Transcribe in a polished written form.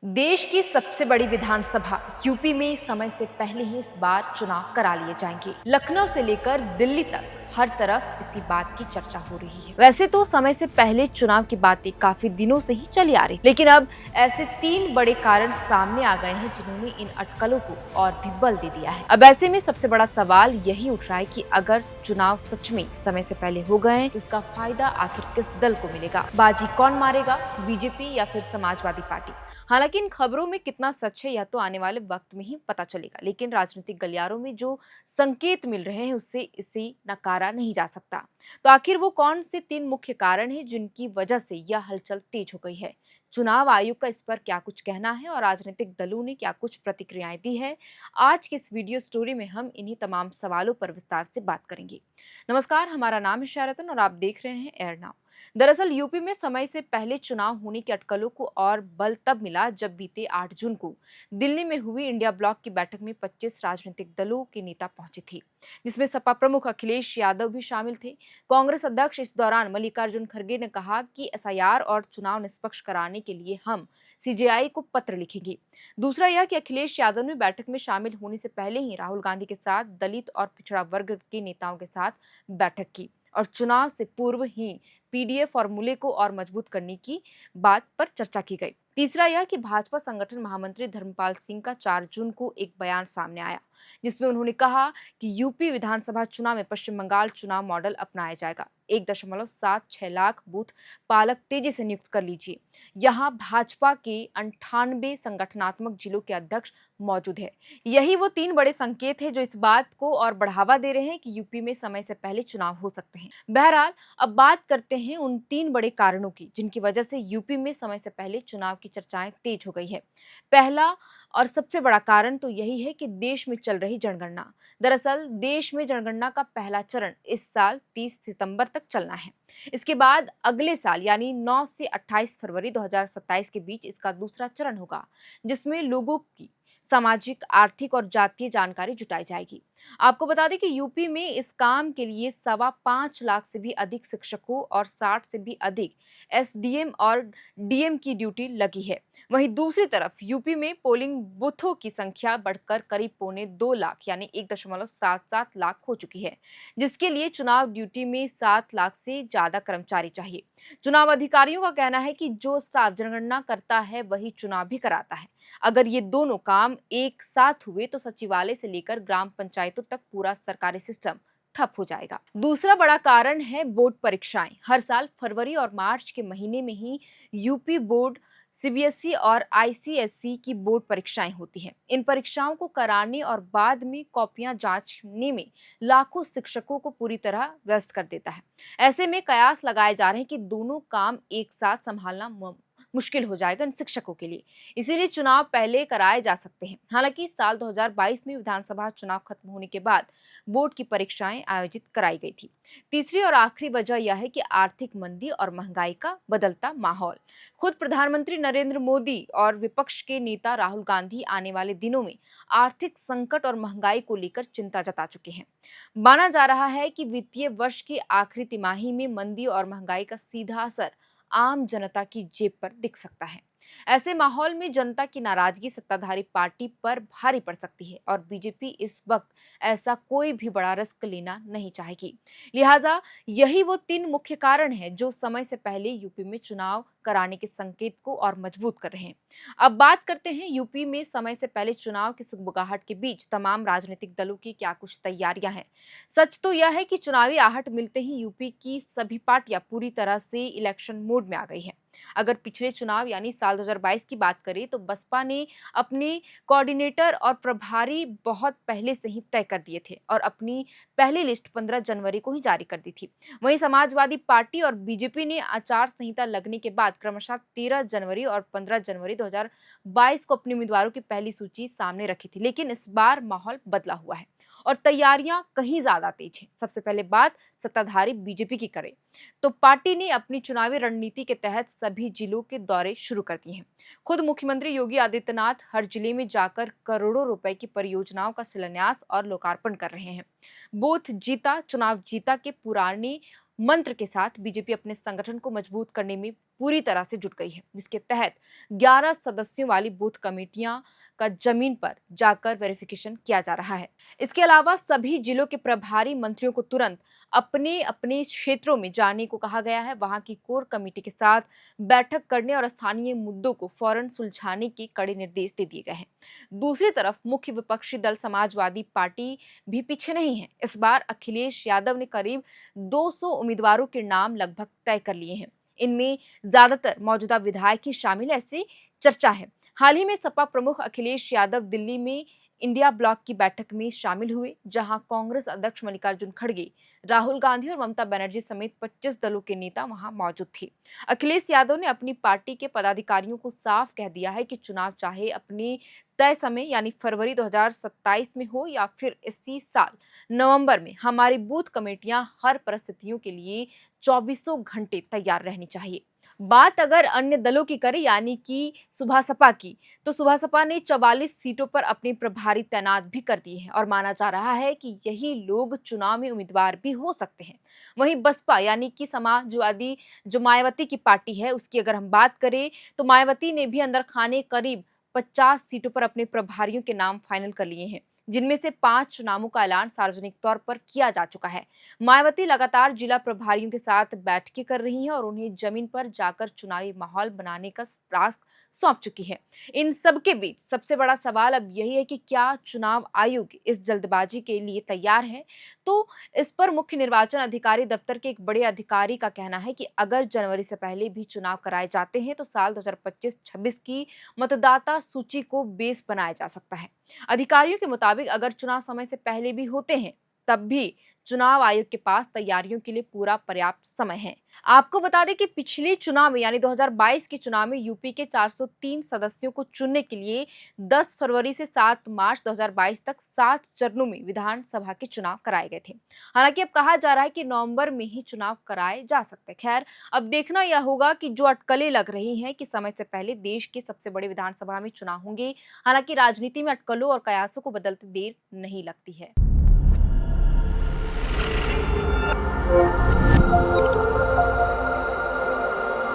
देश की सबसे बड़ी विधानसभा यूपी में समय से पहले ही इस बार चुनाव करा लिए जाएंगे। लखनऊ से लेकर दिल्ली तक हर तरफ इसी बात की चर्चा हो रही है। वैसे तो समय से पहले चुनाव की बातें काफी दिनों से ही चली आ रही, लेकिन अब ऐसे 3 बड़े कारण सामने आ गए हैं जिन्होंने इन अटकलों को और भी बल दे दिया है। अब ऐसे में सबसे बड़ा सवाल यही उठ रहा है कि अगर चुनाव सच में समय से पहले हो गए तो इसका फायदा आखिर किस दल को मिलेगा? बाजी कौन मारेगा, बीजेपी या फिर समाजवादी पार्टी? हालांकि इन खबरों में कितना सच है यह तो आने वाले वक्त में ही पता चलेगा, लेकिन राजनीतिक गलियारों में जो संकेत मिल रहे हैं उससे इसे नकारा नहीं जा सकता। तो आखिर वो कौन से 3 मुख्य कारण हैं जिनकी वजह से यह हलचल तेज हो गई है? चुनाव आयोग का इस पर क्या कुछ कहना है और राजनीतिक दलों ने क्या कुछ प्रतिक्रियाएं दी है? आज की इस वीडियो स्टोरी में हम इन्हीं तमाम सवालों पर विस्तार से बात करेंगे। नमस्कार, हमारा नाम है शरतन और आप देख रहे हैं एयर नाउ। दरअसल यूपी में समय से पहले चुनाव होने की अटकलों को और बल तब मिला जब बीते 8 जून को दिल्ली में हुई इंडिया ब्लॉक की बैठक में 25 राजनीतिक दलों के नेता पहुंचे थे, जिसमें सपा प्रमुख अखिलेश यादव भी शामिल थे। कांग्रेस अध्यक्ष इस दौरान मल्लिकार्जुन खड़गे ने कहा कि एसआईआर और चुनाव निष्पक्ष कराने के लिए हम सीजेआई को पत्र लिखेंगे। दूसरा यह कि अखिलेश यादव ने बैठक में शामिल होने से पहले ही राहुल गांधी के साथ दलित और पिछड़ा वर्ग के नेताओं के साथ बैठक की और चुनाव से पूर्व ही पीडीए फॉर्मूले को और मजबूत करने की बात पर चर्चा की गई। तीसरा यह कि भाजपा संगठन महामंत्री धर्मपाल सिंह का 4 जून को एक बयान सामने आया, जिसमें उन्होंने कहा कि यूपी विधानसभा चुनाव में पश्चिम बंगाल चुनाव मॉडल अपनाया जाएगा। 1.76 लाख बूथ पालक तेजी से नियुक्त कर लीजिए। यहाँ भाजपा के 98 संगठनात्मक जिलों के अध्यक्ष मौजूद है। यही वो 3 बड़े संकेत हैं जो इस बात को और बढ़ावा दे रहे हैं कि यूपी में समय से पहले चुनाव हो सकते हैं। बहरहाल, अब बात करते हैं उन 3 बड़े कारणों की जिनकी वजह से यूपी में समय से पहले चुनाव की चर्चाएं तेज हो गई है। पहला और सबसे बड़ा कारण तो यही है कि देश में चल रही जनगणना। दरअसल देश में जनगणना का पहला चरण इस साल 30 सितंबर तक चलना है। इसके बाद अगले साल यानी 9 से 28 फरवरी 2027 के बीच इसका दूसरा चरण होगा, जिसमें लोगों की सामाजिक, आर्थिक और जातीय जानकारी जुटाई जाएगी। आपको बता दें कि यूपी में इस काम के लिए 5.25 लाख से भी अधिक शिक्षकों और 60 से भी अधिक एसडीएम और डीएम की ड्यूटी लगी है। वहीं दूसरी तरफ यूपी में पोलिंग बूथों की संख्या बढ़कर करीब 1.25 लाख यानी 1.77 लाख हो चुकी है, जिसके लिए चुनाव ड्यूटी में 7 लाख से ज्यादा कर्मचारी चाहिए। चुनाव अधिकारियों का कहना है कि जो स्टाफ जनगणना करता है वही चुनाव भी कराता है। अगर ये दोनों काम एक साथ हुए तो सचिवालय से लेकर ग्राम पंचायतों तक पूरा सरकारी सिस्टम ठप हो जाएगा। दूसरा बड़ा कारण है बोर्ड परीक्षाएं। हर साल फरवरी और मार्च के महीने में ही यूपी बोर्ड, सीबीएसई और आईसीएसई की बोर्ड परीक्षाएं होती हैं। इन परीक्षाओं को कराने और बाद में कॉपियां जांचने में लाखों शिक्षकों को पूरी तरह व्यस्त कर देता है। ऐसे में कयास लगाए जा रहे हैं कि दोनों काम एक साथ संभालना मुश्किल हो जाएगा इन शिक्षकों के लिए। इसीलिए चुनाव पहले कराए जा सकते हैं। हालांकि साल 2022 में विधानसभा चुनाव खत्म होने के बाद बोर्ड की परीक्षाएं आयोजित कराई गई थी। तीसरी और आखिरी वजह यह है कि आर्थिक मंदी और महंगाई का बदलता माहौल। खुद प्रधानमंत्री नरेंद्र मोदी और विपक्ष के नेता राहुल गांधी आने वाले दिनों में आर्थिक संकट और महंगाई को लेकर चिंता जता चुके हैं। माना जा रहा है कि वित्तीय वर्ष की आखिरी तिमाही में मंदी और महंगाई का सीधा असर आम जनता की जेब पर दिख सकता है। ऐसे माहौल में जनता की नाराजगी सत्ताधारी पार्टी पर भारी पड़ सकती है और बीजेपी इस वक्त ऐसा कोई भी बड़ा रिस्क लेना नहीं चाहेगी। लिहाजा यही वो 3 मुख्य कारण हैं जो समय से पहले यूपी में चुनाव कराने के संकेत को और मजबूत कर रहे हैं। अब बात करते हैं यूपी में समय से पहले चुनाव की सुगबुगाहट के बीच तमाम राजनीतिक दलों की क्या कुछ तैयारियां हैं। सच तो यह है कि चुनावी आहट मिलते ही यूपी की सभी पार्टियां पूरी तरह से इलेक्शन मोड में आ गई है। अगर पिछले चुनाव यानी साल 2022 की बात करें तो बसपा ने अपने कोऑर्डिनेटर और प्रभारी बहुत पहले से ही तय कर दिए थे और अपनी पहली लिस्ट 15 जनवरी को ही जारी कर दी थी। वहीं समाजवादी पार्टी और बीजेपी ने आचार संहिता लगने के बाद क्रमशः 13 जनवरी और 15 जनवरी 2022 को अपने उम्मीदवारों की पहली सूची सामने रखी थी, लेकिन इस बार माहौल बदला हुआ है और तैयारियां कहीं ज्यादा तेज हैं। सबसे पहले बात सत्ताधारी बीजेपी की करें तो पार्टी ने अपनी चुनावी रणनीति के तहत सभी जिलों के दौरे शुरू कर दिए हैं। खुद मुख्यमंत्री योगी आदित्यनाथ हर जिले में जाकर करोड़ों रुपए की परियोजनाओं का शिलान्यास और लोकार्पण कर रहे हैं। बूथ जीता चुनाव जीता के पुराने मंत्र के साथ बीजेपी अपने संगठन को मजबूत करने में पूरी तरह से जुट गई है, जिसके तहत 11 सदस्यों वाली बूथ कमेटियां का जमीन पर जाकर वेरिफिकेशन किया जा रहा है। इसके अलावा सभी जिलों के प्रभारी मंत्रियों को तुरंत अपने अपने क्षेत्रों में जाने को कहा गया है। वहां की कोर कमेटी के साथ बैठक करने और स्थानीय मुद्दों को फौरन सुलझाने के कड़े निर्देश दे दिए गए हैं। दूसरी तरफ मुख्य विपक्षी दल समाजवादी पार्टी भी पीछे नहीं है। इस बार अखिलेश यादव ने करीब 200 उम्मीदवारों के नाम लगभग तय कर लिए हैं। इनमें ज्यादातर मौजूदा विधायक ही शामिल है, ऐसी चर्चा है। हाल ही में सपा प्रमुख अखिलेश यादव दिल्ली में इंडिया ब्लॉक की बैठक में शामिल हुए, जहां कांग्रेस अध्यक्ष मल्लिकार्जुन खड़गे, राहुल गांधी और ममता बनर्जी समेत 25 दलों के नेता वहां मौजूद थे। अखिलेश यादव ने अपनी पार्टी के पदाधिकारियों को साफ कह दिया है कि चुनाव चाहे अपने तय समय यानी फरवरी 2027 में हो या फिर इसी साल नवंबर में, हमारी बूथ कमेटियां हर परिस्थितियों के लिए 24 घंटे तैयार रहनी चाहिए। बात अगर अन्य दलों की करें यानी कि सुबह सपा की, तो सुबह सपा ने 44 सीटों पर अपने प्रभारी तैनात भी कर दिए हैं और माना जा रहा है कि यही लोग चुनाव में उम्मीदवार भी हो सकते हैं। वहीं बसपा यानी कि समाजवादी जो मायावती की पार्टी है, उसकी अगर हम बात करें तो मायावती ने भी अंदर खाने करीब 50 सीटों पर अपने प्रभारियों के नाम फाइनल कर लिए हैं, जिनमें से 5 नामों का ऐलान सार्वजनिक तौर पर किया जा चुका है। मायावती लगातार जिला प्रभारियों के साथ बैठकें कर रही हैं और उन्हें जमीन पर जाकर चुनावी माहौल बनाने का टास्क सौंप चुकी है। इन सब के बीच सबसे बड़ा सवाल अब यही है कि क्या चुनाव आयोग इस जल्दबाजी के लिए तैयार है? तो इस पर मुख्य निर्वाचन अधिकारी दफ्तर के एक बड़े अधिकारी का कहना है कि अगर जनवरी से पहले भी चुनाव कराए जाते हैं तो साल 2025-26 की मतदाता सूची को बेस बनाया जा सकता है। अधिकारियों के मुताबिक अगर चुनाव समय से पहले भी होते हैं, तब भी चुनाव आयोग के पास तैयारियों के लिए पूरा पर्याप्त समय है। आपको बता दें कि पिछले चुनाव में यानी 2022 के चुनाव में यूपी के 403 सदस्यों को चुनने के लिए 10 फरवरी से 7 मार्च 2022 तक 7 चरणों में विधानसभा के चुनाव कराए गए थे। हालांकि अब कहा जा रहा है कि नवंबर में ही चुनाव कराए जा सकते हैं। खैर, अब देखना यह होगा कि जो अटकलें लग रही हैं कि समय से पहले देश के सबसे बड़े विधानसभा में चुनाव होंगे। हालांकि राजनीति में अटकलों और कयासों को बदलते देर नहीं लगती है।